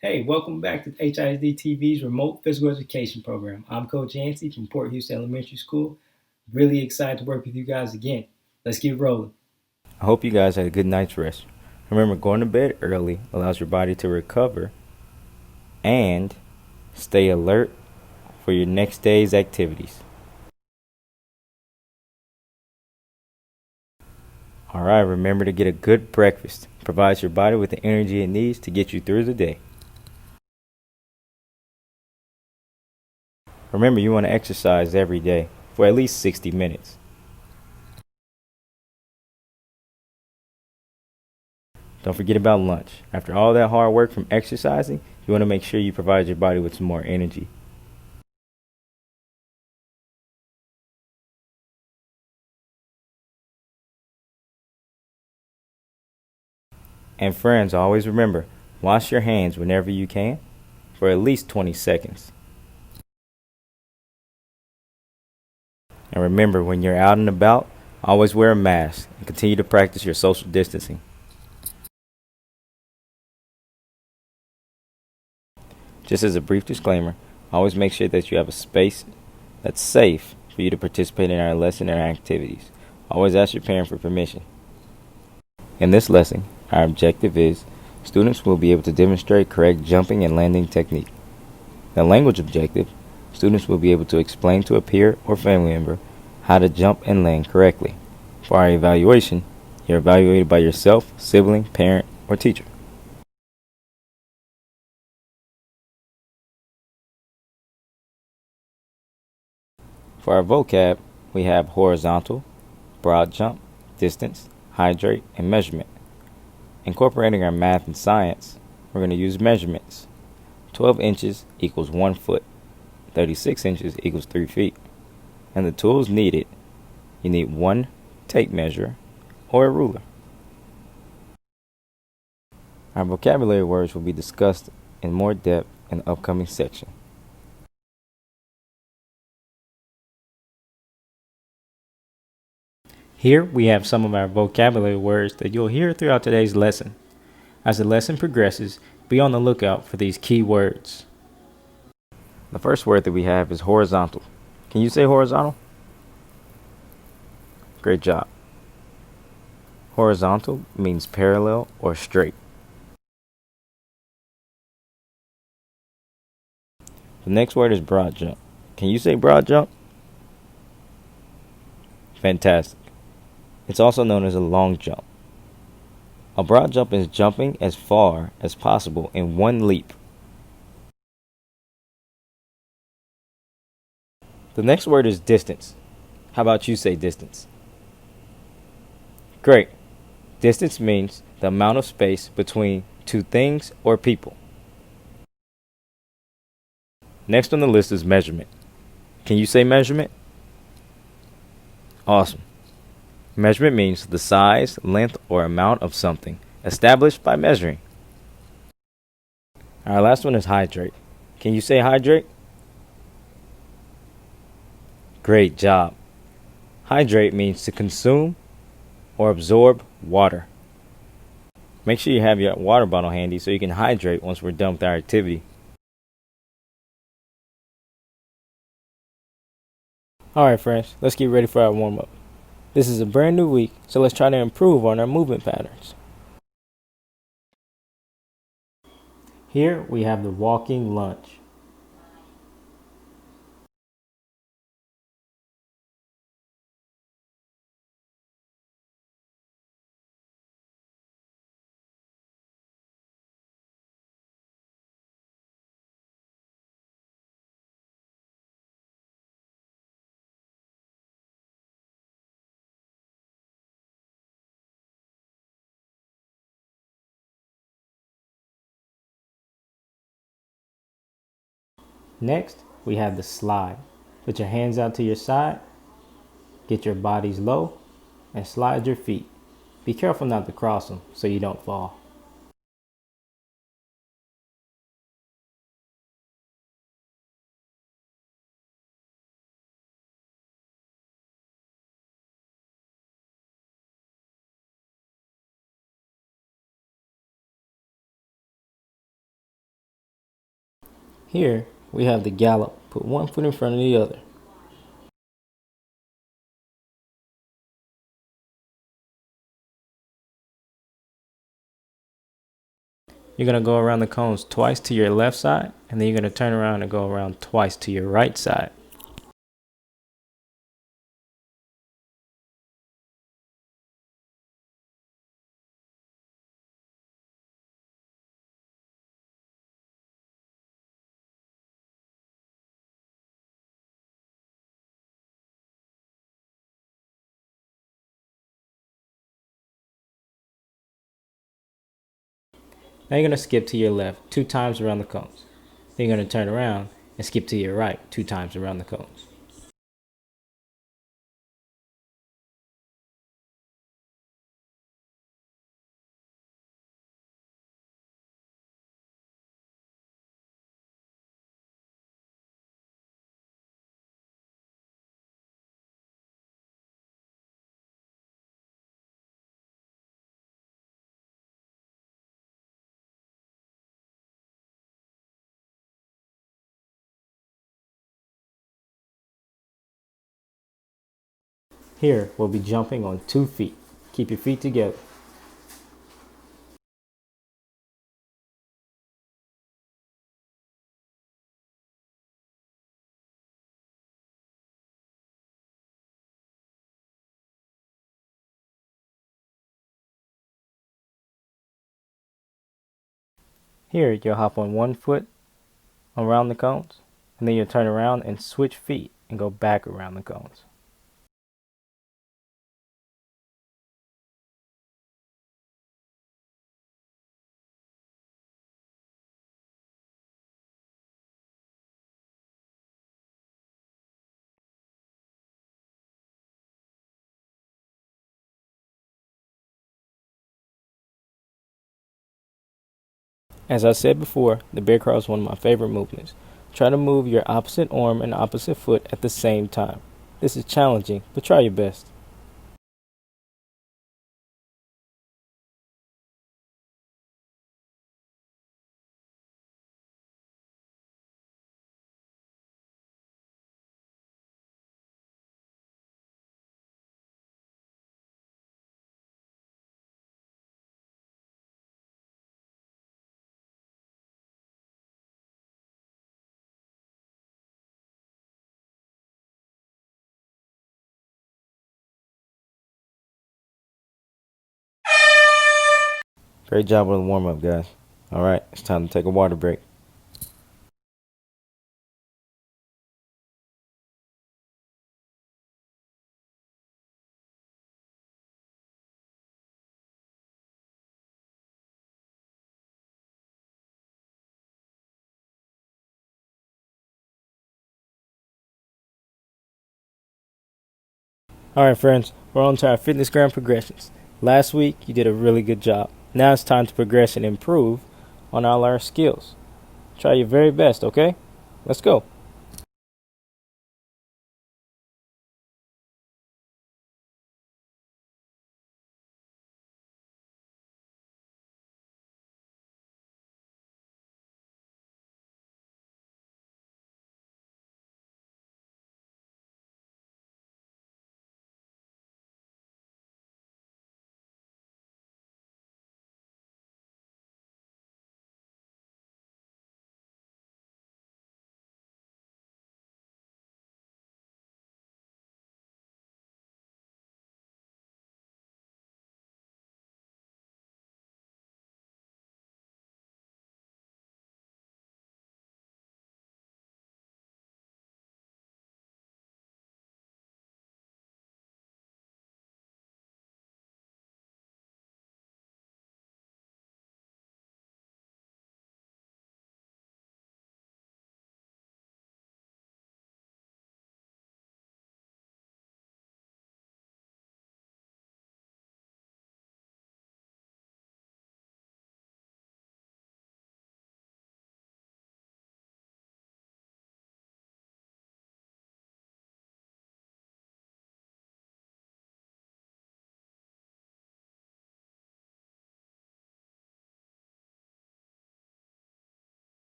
Hey, welcome back to HISD TV's remote physical education program. I'm Coach Yance from Port Houston Elementary School. Really excited to work with you guys again. Let's get rolling. I hope you guys had a good night's rest. Remember, going to bed early allows your body to recover and stay alert for your next day's activities. Alright, remember to get a good breakfast. Provides your body with the energy it needs to get you through the day. Remember, you want to exercise every day for at least 60 minutes. Don't forget about lunch. After all that hard work from exercising, you want to make sure you provide your body with some more energy. And friends, always remember, wash your hands whenever you can for at least 20 seconds. And remember, when you're out and about, always wear a mask and continue to practice your social distancing. Just as a brief disclaimer, always make sure that you have a space that's safe for you to participate in our lesson and our activities. Always ask your parent for permission. In this lesson, our objective is students will be able to demonstrate correct jumping and landing technique. The language objective, students will be able to explain to a peer or family member how to jump and land correctly. For our evaluation, you're evaluated by yourself, sibling, parent, or teacher. For our vocab, we have horizontal, broad jump, distance, hydrate, and measurement. Incorporating our math and science, we're going to use measurements. 12 inches equals 1 foot. 36 inches equals 3 feet. And the tools needed, you need one tape measure or a ruler. Our vocabulary words will be discussed in more depth in the upcoming section. Here we have some of our vocabulary words that you'll hear throughout today's lesson. As the lesson progresses, be on the lookout for these key words. The first word that we have is horizontal. Can you say horizontal? Great job. Horizontal means parallel or straight. The next word is broad jump. Can you say broad jump? Fantastic. It's also known as a long jump. A broad jump is jumping as far as possible in one leap. The next word is distance. How about you say distance? Great. Distance means the amount of space between two things or people. Next on the list is measurement. Can you say measurement? Awesome. Measurement means the size, length, or amount of something established by measuring. Our last one is hydrate. Can you say hydrate? Great job. Hydrate means to consume or absorb water. Make sure you have your water bottle handy so you can hydrate once we're done with our activity. Alright friends, let's get ready for our warm-up. This is a brand new week, so let's try to improve on our movement patterns. Here we have the walking lunge. Next, we have the slide. Put your hands out to your side, get your bodies low, and slide your feet. Be careful not to cross them so you don't fall. Here, we have the gallop. Put one foot in front of the other. You're going to go around the cones twice to your left side, and then you're going to turn around and go around twice to your right side. Now you're going to skip to your left 2 times around the cones. Then you're going to turn around and skip to your right 2 times around the cones. Here, we'll be jumping on 2 feet. Keep your feet together. Here, you'll hop on 1 foot around the cones, and then you'll turn around and switch feet and go back around the cones. As I said before, the bear crawl is one of my favorite movements. Try to move your opposite arm and opposite foot at the same time. This is challenging, but try your best. Great job with the warm up, guys. All right, it's time to take a water break. Alright friends, we're on to our Fitnessgram progressions. Last week, you did a really good job. Now it's time to progress and improve on all our skills. Try your very best, okay? Let's go.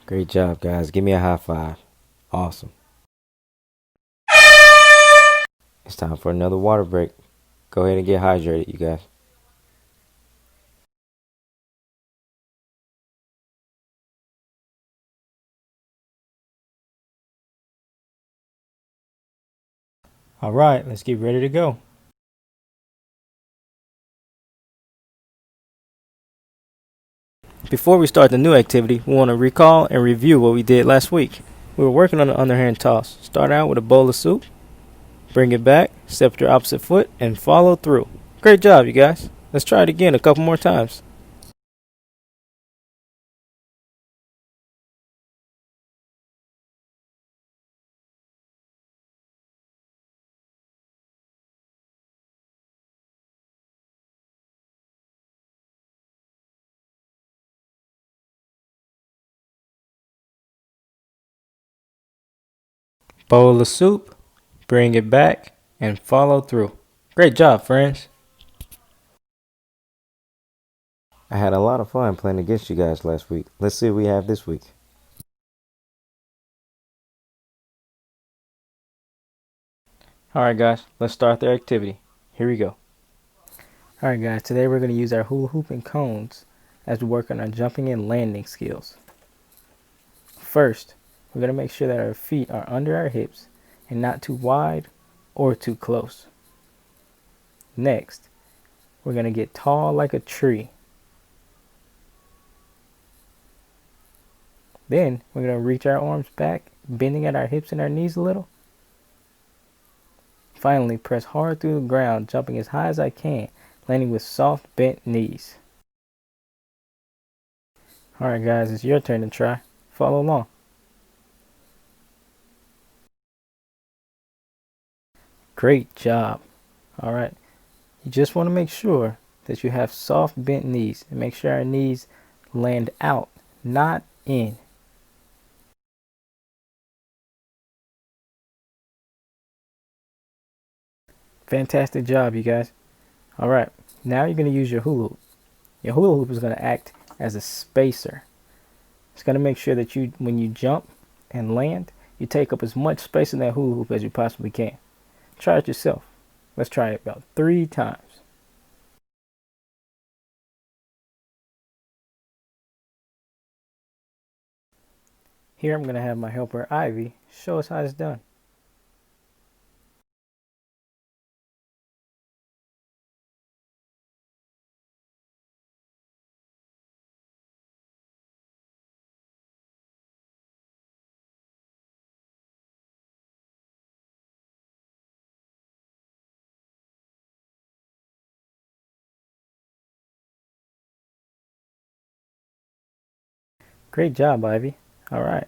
Great job, guys. Give me a high five. Awesome. It's time for another water break. Go ahead and get hydrated, you guys. All right, let's get ready to go. Before we start the new activity, we want to recall and review what we did last week. We were working on the underhand toss. Start out with a bowl of soup, bring it back, step with your opposite foot, and follow through. Great job, you guys. Let's try it again a couple more times. Bowl of soup, bring it back, and follow through. Great job, friends. I had a lot of fun playing against you guys last week. Let's see what we have this week. Alright guys, let's start the activity. Here we go. Alright guys, today we're going to use our hula hoop and cones as we work on our jumping and landing skills. First, we're going to make sure that our feet are under our hips and not too wide or too close. Next, we're going to get tall like a tree. Then, we're going to reach our arms back, bending at our hips and our knees a little. Finally, press hard through the ground, jumping as high as I can, landing with soft bent knees. Alright guys, it's your turn to try. Follow along. Great job. Alright, you just want to make sure that you have soft bent knees and make sure our knees land out, not in. Fantastic job, you guys. Alright, now you're going to use your hula hoop. Your hula hoop is going to act as a spacer. It's going to make sure that when you jump and land, you take up as much space in that hula hoop as you possibly can. Try it yourself. Let's try it about 3 times. Here I'm going to have my helper Ivy show us how it's done. Great job, Ivy. Alright,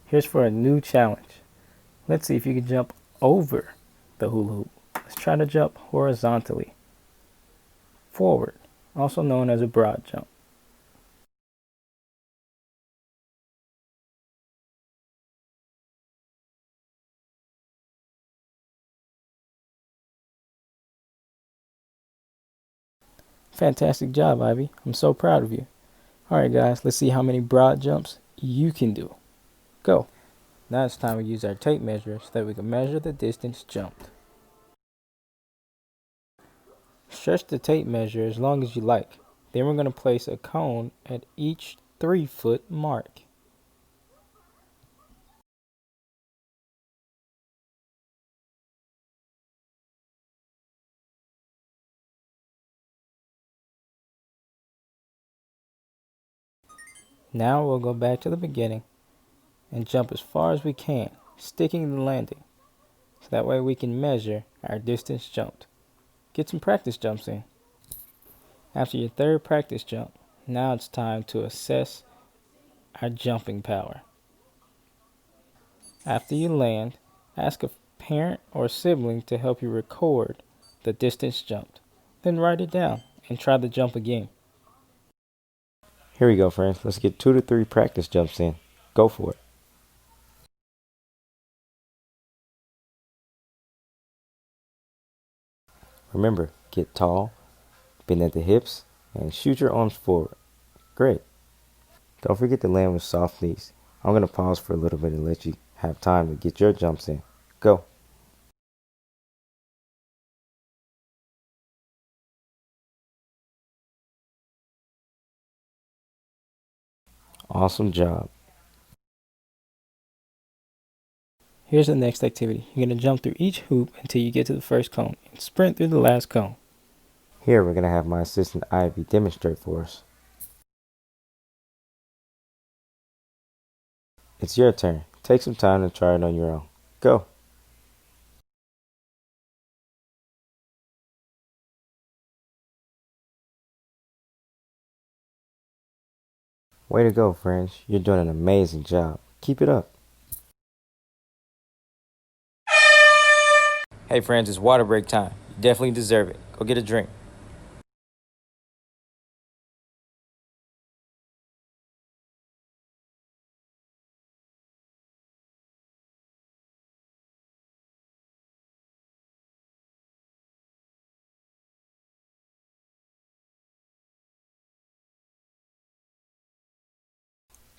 here's for a new challenge. Let's see if you can jump over the hula hoop. Let's try to jump horizontally. Forward, also known as a broad jump. Fantastic job, Ivy. I'm so proud of you. Alright guys, let's see how many broad jumps you can do. Go. Now it's time to use our tape measure so that we can measure the distance jumped. Stretch the tape measure as long as you like. Then we're going to place a cone at each 3-foot mark. Now we'll go back to the beginning and jump as far as we can, sticking the landing. So that way we can measure our distance jumped. Get some practice jumps in. After your 3rd practice jump, now it's time to assess our jumping power. After you land, ask a parent or sibling to help you record the distance jumped. Then write it down and try the jump again. Here we go, friends. Let's get 2 to 3 practice jumps in. Go for it. Remember, get tall, bend at the hips, and shoot your arms forward. Great. Don't forget to land with soft knees. I'm going to pause for a little bit and let you have time to get your jumps in. Go. Awesome job. Here's the next activity. You're going to jump through each hoop until you get to the first cone and sprint through the last cone. Here we're going to have my assistant Ivy demonstrate for us. It's your turn. Take some time to try it on your own. Go. Way to go, friends. You're doing an amazing job. Keep it up. Hey, friends, it's water break time. You definitely deserve it. Go get a drink.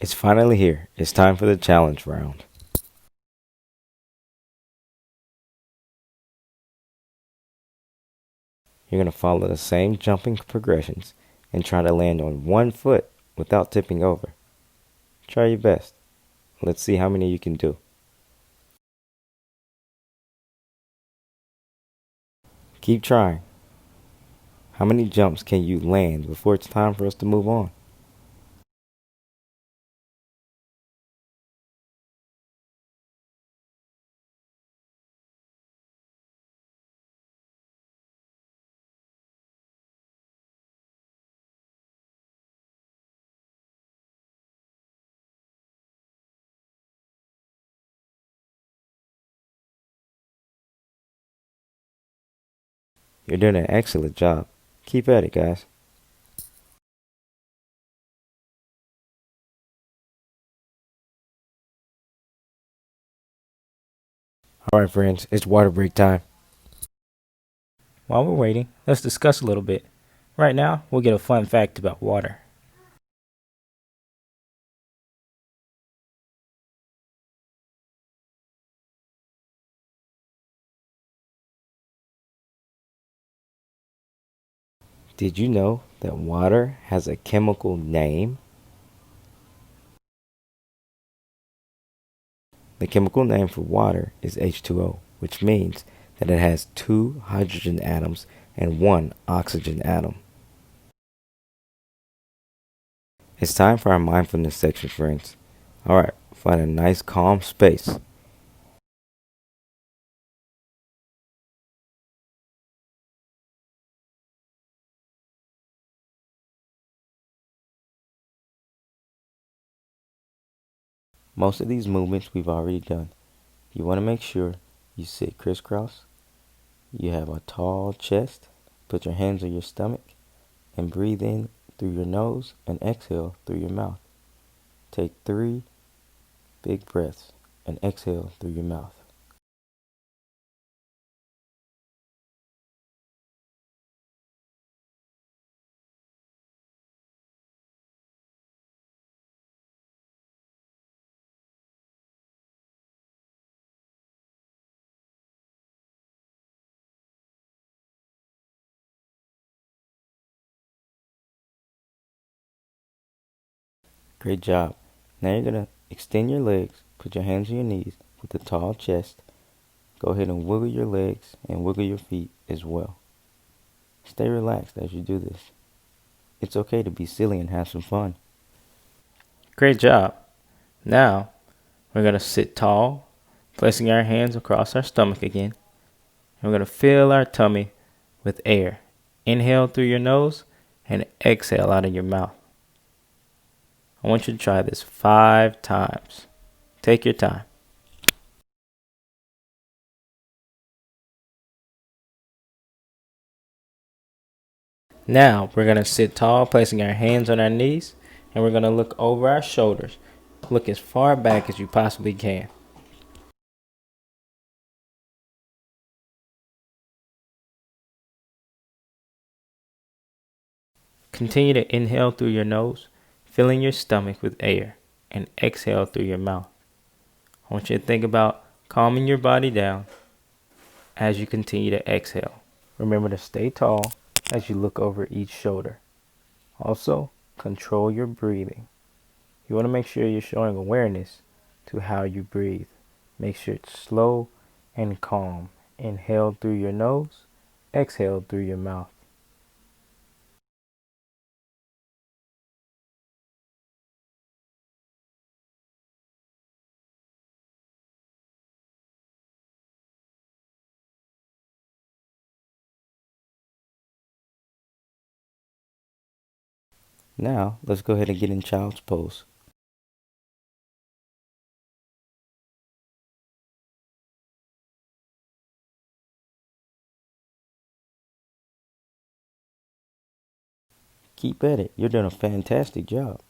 It's finally here. It's time for the challenge round. You're going to follow the same jumping progressions and try to land on one foot without tipping over. Try your best. Let's see how many you can do. Keep trying. How many jumps can you land before it's time for us to move on? You're doing an excellent job. Keep at it, guys. Alright, friends, it's water break time. While we're waiting, let's discuss a little bit. Right now, we'll get a fun fact about water. Did you know that water has a chemical name? The chemical name for water is H2O, which means that it has two hydrogen atoms and one oxygen atom. It's time for our mindfulness section, friends. Alright, find a nice calm space. Most of these movements we've already done. You want to make sure you sit crisscross, you have a tall chest, put your hands on your stomach, and breathe in through your nose and exhale through your mouth. Take 3 big breaths and exhale through your mouth. Great job. Now you're going to extend your legs, put your hands on your knees with a tall chest. Go ahead and wiggle your legs and wiggle your feet as well. Stay relaxed as you do this. It's okay to be silly and have some fun. Great job. Now, we're going to sit tall, placing our hands across our stomach again. And we're going to fill our tummy with air. Inhale through your nose and exhale out of your mouth. I want you to try this 5 times. Take your time. Now, we're going to sit tall, placing our hands on our knees, and we're going to look over our shoulders. Look as far back as you possibly can. Continue to inhale through your nose, filling your stomach with air. and exhale through your mouth. I want you to think about calming your body down as you continue to exhale. Remember to stay tall as you look over each shoulder. Also, control your breathing. You want to make sure you're showing awareness to how you breathe. Make sure it's slow and calm. Inhale through your nose, exhale through your mouth. Now, let's go ahead and get in child's pose. Keep at it. You're doing a fantastic job.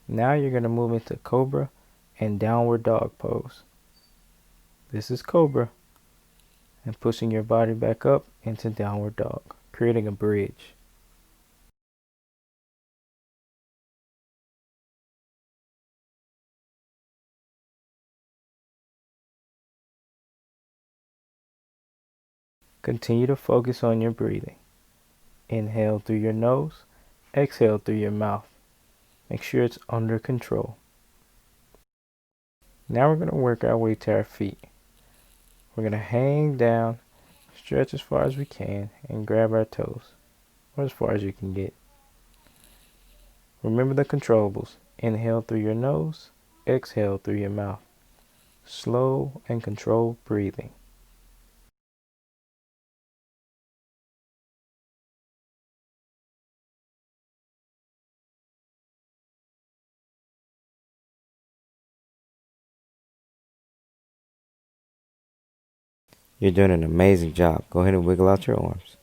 Now you're going to move into Cobra and Downward Dog pose. This is Cobra and pushing your body back up into Downward Dog, creating a bridge. Continue to focus on your breathing. Inhale through your nose, exhale through your mouth. Make sure it's under control. Now we're going to work our way to our feet. We're going to hang down, stretch as far as we can, and grab our toes, or as far as you can get. Remember the controllables. Inhale through your nose, exhale through your mouth. Slow and controlled breathing. You're doing an amazing job. Go ahead and wiggle out your arms.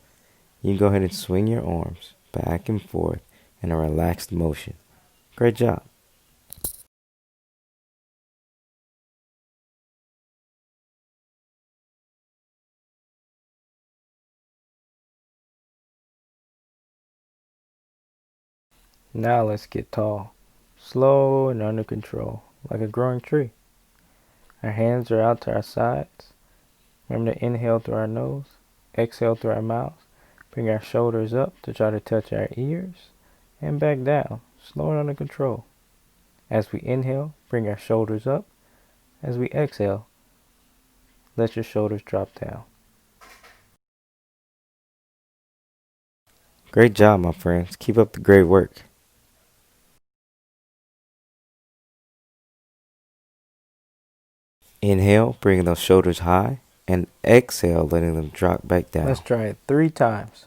You can go ahead and swing your arms back and forth in a relaxed motion. Great job. Now let's get tall. Slow and under control, like a growing tree. Our hands are out to our sides. Remember to inhale through our nose, exhale through our mouth. Bring our shoulders up to try to touch our ears, and back down, slow and under control. As we inhale, bring our shoulders up. As we exhale, let your shoulders drop down. Great job, my friends. Keep up the great work. Inhale, bringing those shoulders high, and exhale, letting them drop back Let's down. try it 3 times.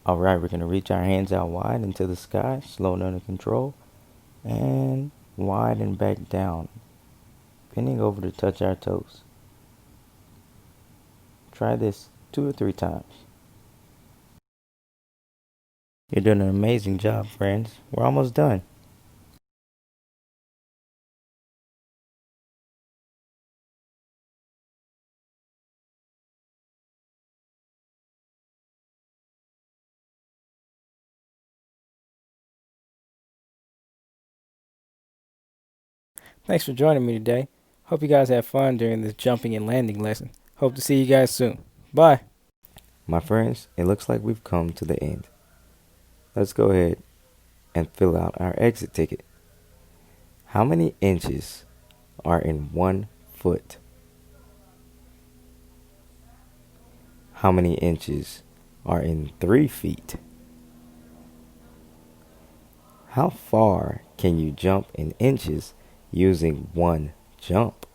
All right, we're going to reach our hands out wide into the sky, slow and under control, and wide and back down, bending over to touch our toes. Try this 2 or 3 times. You're doing an amazing job, friends. We're almost done. Thanks for joining me today. Hope you guys had fun during this jumping and landing lesson. Hope to see you guys soon. Bye. My friends, it looks like we've come to the end. Let's go ahead and fill out our exit ticket. How many inches are in 1 foot? How many inches are in 3 feet? How far can you jump in inches using 1 jump?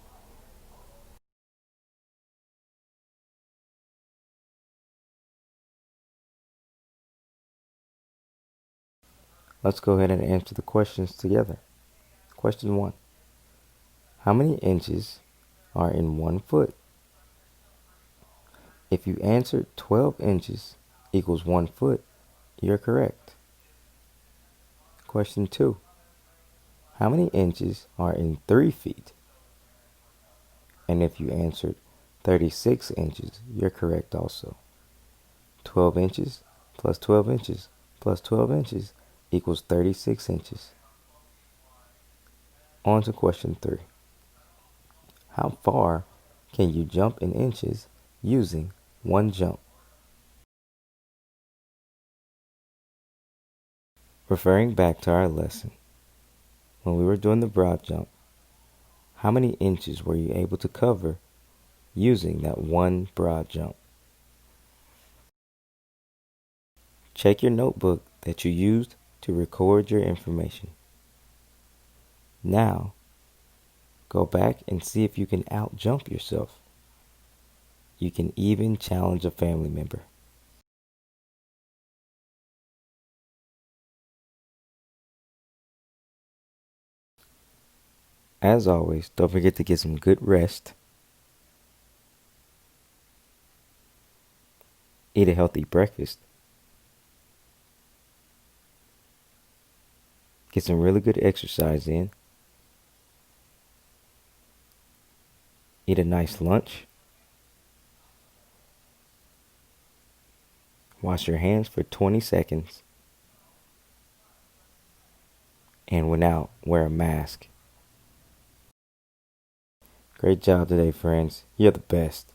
Let's go ahead and answer the questions together. Question 1. How many inches are in 1 foot? If you answered 12 inches equals 1 foot, you're correct. Question 2. How many inches are in 3 feet? And if you answered 36 inches, you're correct also. 12 inches plus 12 inches plus 12 inches equals 36 inches. On to question 3. How far can you jump in inches using one jump? Referring back to our lesson, when we were doing the broad jump, how many inches were you able to cover using that one broad jump? Check your notebook that you used to record your information. Now, go back and see if you can out-jump yourself. You can even challenge a family member. As always, don't forget to get some good rest. Eat a healthy breakfast. Get some really good exercise in. Eat a nice lunch. Wash your hands for 20 seconds. And when out, wear a mask. Great job today, friends. You're the best.